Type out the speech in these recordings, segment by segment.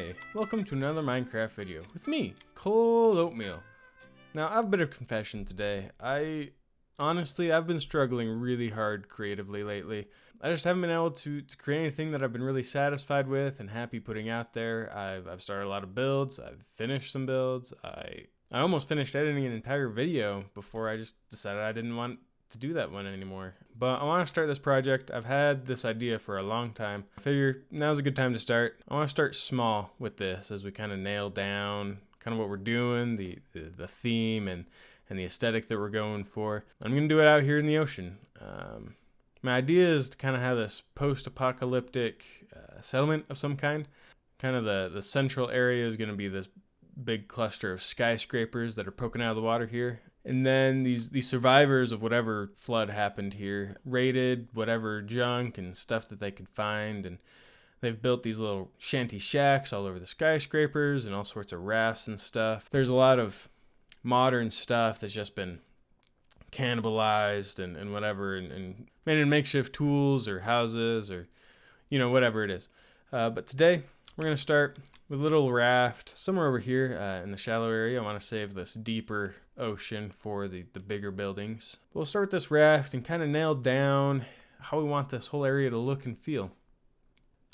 Hey, welcome to another Minecraft video with me, Cold Oatmeal. Now, I have a bit of confession today. I've been struggling really hard creatively lately. I just haven't been able to create anything that I've been really satisfied with and happy putting out there. I've started a lot of builds. I've finished some builds. I almost finished editing an entire video before I just decided I didn't want to do that one anymore. But I want to start this project. I've had this idea for a long time. I figure now's a good time to start. I want to start small with this as we kind of nail down kind of what we're doing, the theme and the aesthetic that we're going for. I'm going to do it out here in the ocean. My idea is to kind of have this post-apocalyptic settlement of some kind. Kind of the central area is going to be this big cluster of skyscrapers that are poking out of the water here. And then these survivors of whatever flood happened here raided whatever junk and stuff that they could find, and they've built these little shanty shacks all over the skyscrapers and all sorts of rafts and stuff. There's a lot of modern stuff that's just been cannibalized and whatever and made into makeshift tools or houses or whatever it is. But today we're going to start with a little raft somewhere over here in the shallow area. I want to save this deeper ocean for the bigger buildings. We'll start with this raft and kind of nail down how we want this whole area to look and feel.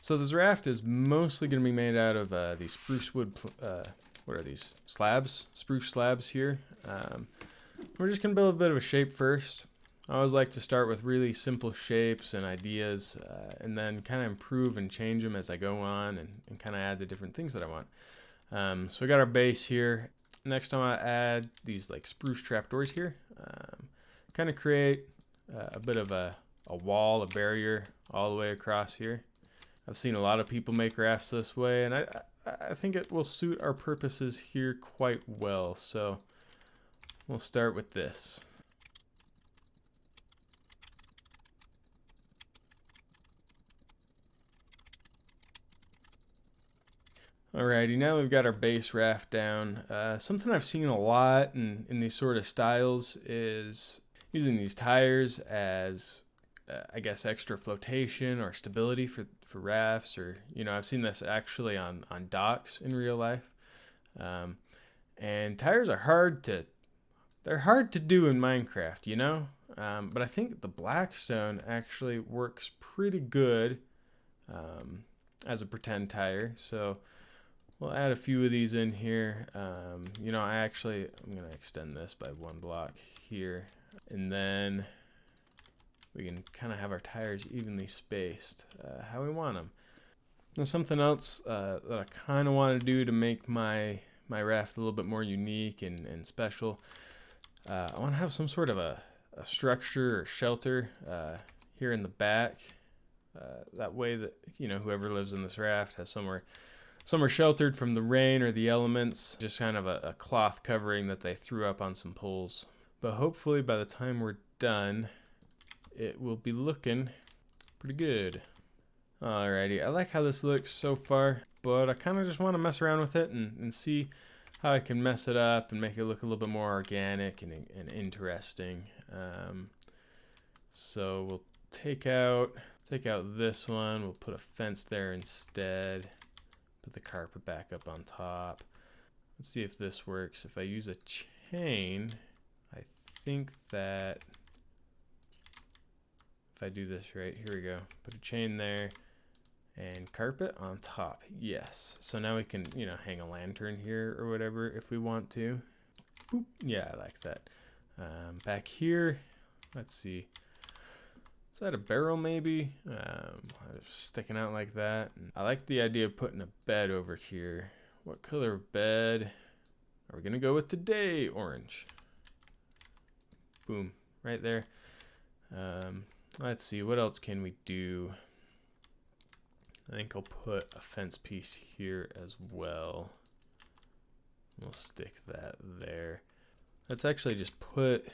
So this raft is mostly going to be made out of these spruce wood, what are these? Slabs? Spruce slabs here. We're just going to build a bit of a shape first. I always like to start with really simple shapes and ideas and then kind of improve and change them as I go on and kind of add the different things that I want. So we got our base here. Next I want to add these like spruce trapdoors here. Kind of create a bit of a wall, a barrier all the way across here. I've seen a lot of people make rafts this way, and I think it will suit our purposes here quite well. So we'll start with this. Alrighty, now we've got our base raft down. Something I've seen a lot in these sort of styles is using these tires as, I guess, extra flotation or stability for rafts. Or, I've seen this actually on docks in real life. And tires are hard to do in Minecraft, but I think the Blackstone actually works pretty good as a pretend tire. So we'll add a few of these in here. I'm going to extend this by one block here. And then we can kind of have our tires evenly spaced how we want them. Now something else that I kind of want to do to make my raft a little bit more unique and special. I want to have some sort of a structure or shelter here in the back. That way that, whoever lives in this raft has somewhere sheltered from the rain or the elements. Just kind of a cloth covering that they threw up on some poles. But hopefully by the time we're done, it will be looking pretty good. Alrighty, I like how this looks so far, but I kind of just want to mess around with it and see how I can mess it up and make it look a little bit more organic and interesting. So we'll take out this one. We'll put a fence there instead. Put the carpet back up on top. Let's see if this works. If I use a chain, I think that if I do this right, here we go. Put a chain there and carpet on top. Yes. So now we can, hang a lantern here or whatever if we want to. Boop. Yeah, I like that. Back here, let's see. Is that a barrel maybe? Sticking out like that. I like the idea of putting a bed over here. What color of bed are we gonna go with today? Orange. Boom, right there. Let's see, what else can we do? I think I'll put a fence piece here as well. We'll stick that there. Let's actually just put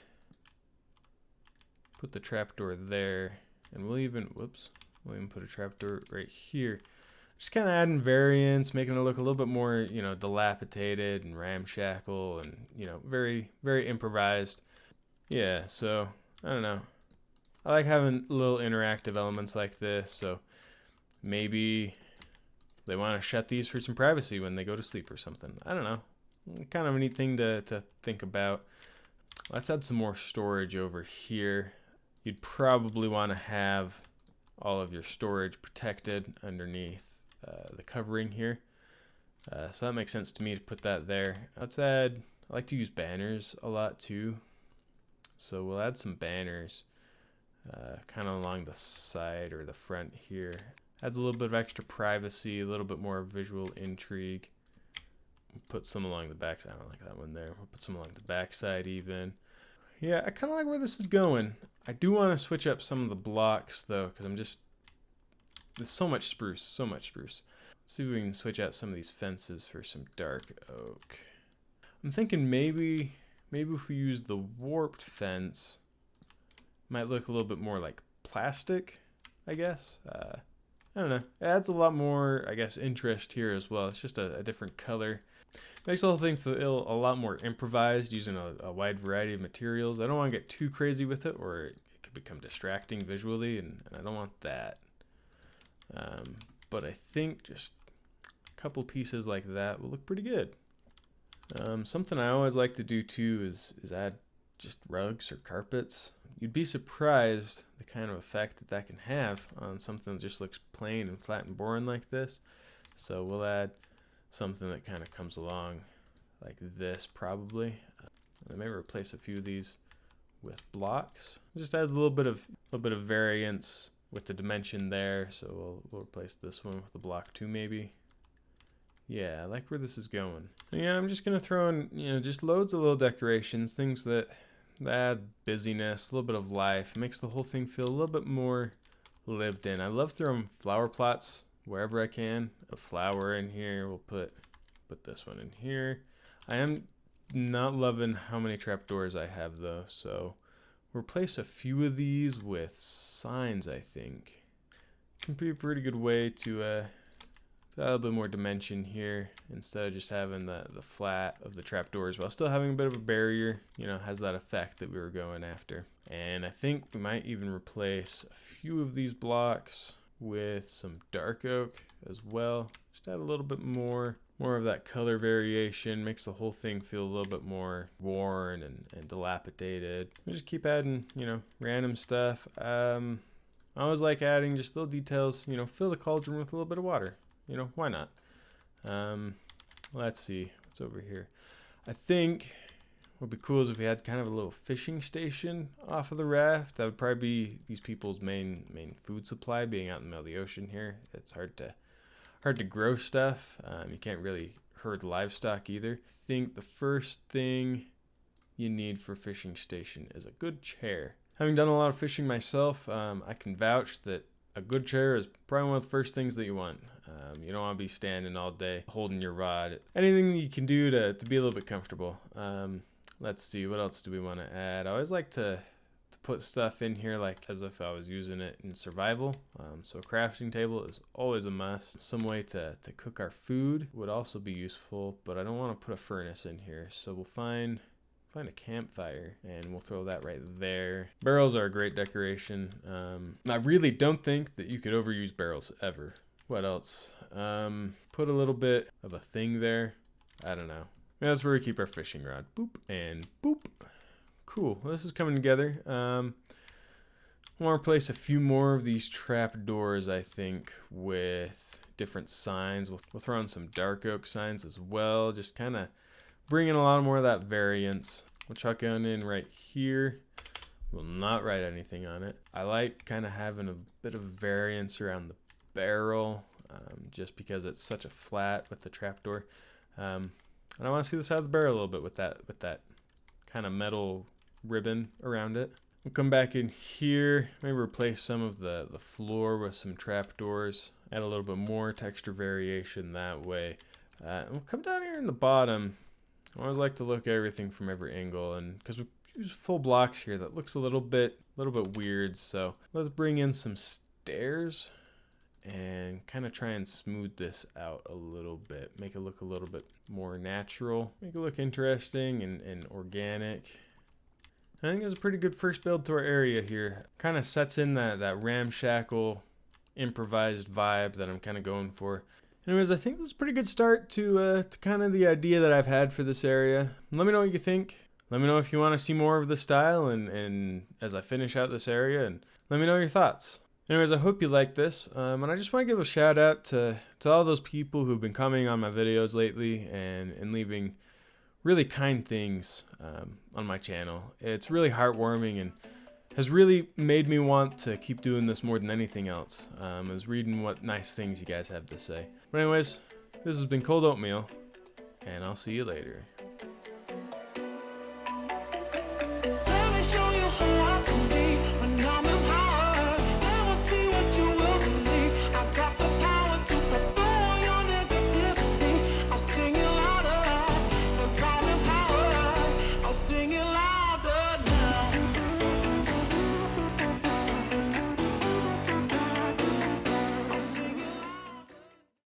the trapdoor there, and we'll even put a trapdoor right here. Just kind of adding variance, making it look a little bit more, dilapidated and ramshackle and, very, very improvised. Yeah, so, I don't know. I like having little interactive elements like this, so maybe they want to shut these for some privacy when they go to sleep or something. I don't know. Kind of a neat thing to think about. Let's add some more storage over here. You'd probably want to have all of your storage protected underneath the covering here. So that makes sense to me to put that there. Let's add, I like to use banners a lot too. So we'll add some banners kind of along the side or the front here. Adds a little bit of extra privacy, a little bit more visual intrigue. We'll put some along the back side. I don't like that one there. We'll put some along the back side even. Yeah, I kind of like where this is going. I do want to switch up some of the blocks though, because there's so much spruce, so much spruce. Let's see if we can switch out some of these fences for some dark oak. I'm thinking maybe if we use the warped fence, it might look a little bit more like plastic, I guess. I don't know. It adds a lot more, I guess, interest here as well. It's just a different color. Makes the whole thing feel a lot more improvised using a wide variety of materials. I don't want to get too crazy with it or it could become distracting visually, and I don't want that. But I think just a couple pieces like that will look pretty good. Something I always like to do too is add just rugs or carpets. You'd be surprised the kind of effect that can have on something that just looks plain and flat and boring like this. So we'll add something that kind of comes along like this probably. I may replace a few of these with blocks. It just adds a little bit of variance with the dimension there. So we'll replace this one with a block too maybe. Yeah, I like where this is going. And yeah, I'm just gonna throw in, just loads of little decorations, things that add busyness, a little bit of life. It makes the whole thing feel a little bit more lived in. I love throwing flower plots wherever I can. A flower in here. We'll put this one in here. I am not loving how many trapdoors I have though, so we'll replace a few of these with signs. I think can be a pretty good way to add a little bit more dimension here instead of just having the flat of the trapdoors while still having a bit of a barrier. Has that effect that we were going after. And I think we might even replace a few of these blocks with some dark oak as well. Just add a little bit more of that color variation. Makes the whole thing feel a little bit more worn and dilapidated. We just keep adding, random stuff. I always like adding just little details. Fill the cauldron with a little bit of water. Why not? Let's see what's over here. I think what would be cool is if we had kind of a little fishing station off of the raft. That would probably be these people's main food supply, being out in the middle of the ocean here. It's hard to grow stuff. You can't really herd livestock either. I think the first thing you need for a fishing station is a good chair. Having done a lot of fishing myself, I can vouch that a good chair is probably one of the first things that you want. You don't want to be standing all day holding your rod. Anything you can do to be a little bit comfortable. Let's see, what else do we want to add? I always like to put stuff in here like as if I was using it in survival. So a crafting table is always a must. Some way to cook our food would also be useful, but I don't want to put a furnace in here. So we'll find a campfire and we'll throw that right there. Barrels are a great decoration. I really don't think that you could overuse barrels ever. What else? Put a little bit of a thing there. I don't know. That's where we keep our fishing rod. Boop and boop. Cool. Well, this is coming together. I want to replace a few more of these trap doors, I think, with different signs. We'll throw in some dark oak signs as well. Just kind of bringing a lot more of that variance. We'll chuck it in right here. We'll not write anything on it. I like kind of having a bit of variance around the barrel, just because it's such a flat with the trapdoor. And I want to see the side of the barrel a little bit with that kind of metal ribbon around it. We'll come back in here, maybe replace some of the floor with some trapdoors, add a little bit more texture variation that way. And we'll come down here in the bottom. I always like to look at everything from every angle, and because we use full blocks here, that looks a little bit weird. So let's bring in some stairs and kind of try and smooth this out a little bit, make it look a little bit more natural, make it look interesting and organic. I think it's a pretty good first build to our area here. Kind of sets in that ramshackle improvised vibe that I'm kind of going for. Anyways, I think this is a pretty good start to kind of the idea that I've had for this area. Let me know what you think. Let me know if you want to see more of this style and as I finish out this area, and let me know your thoughts. Anyways, I hope you like this, and I just want to give a shout out to all those people who've been commenting on my videos lately and leaving really kind things on my channel. It's really heartwarming and has really made me want to keep doing this more than anything else. Is reading what nice things you guys have to say. But anyways, this has been Cold Oatmeal, and I'll see you later. Sing it loud.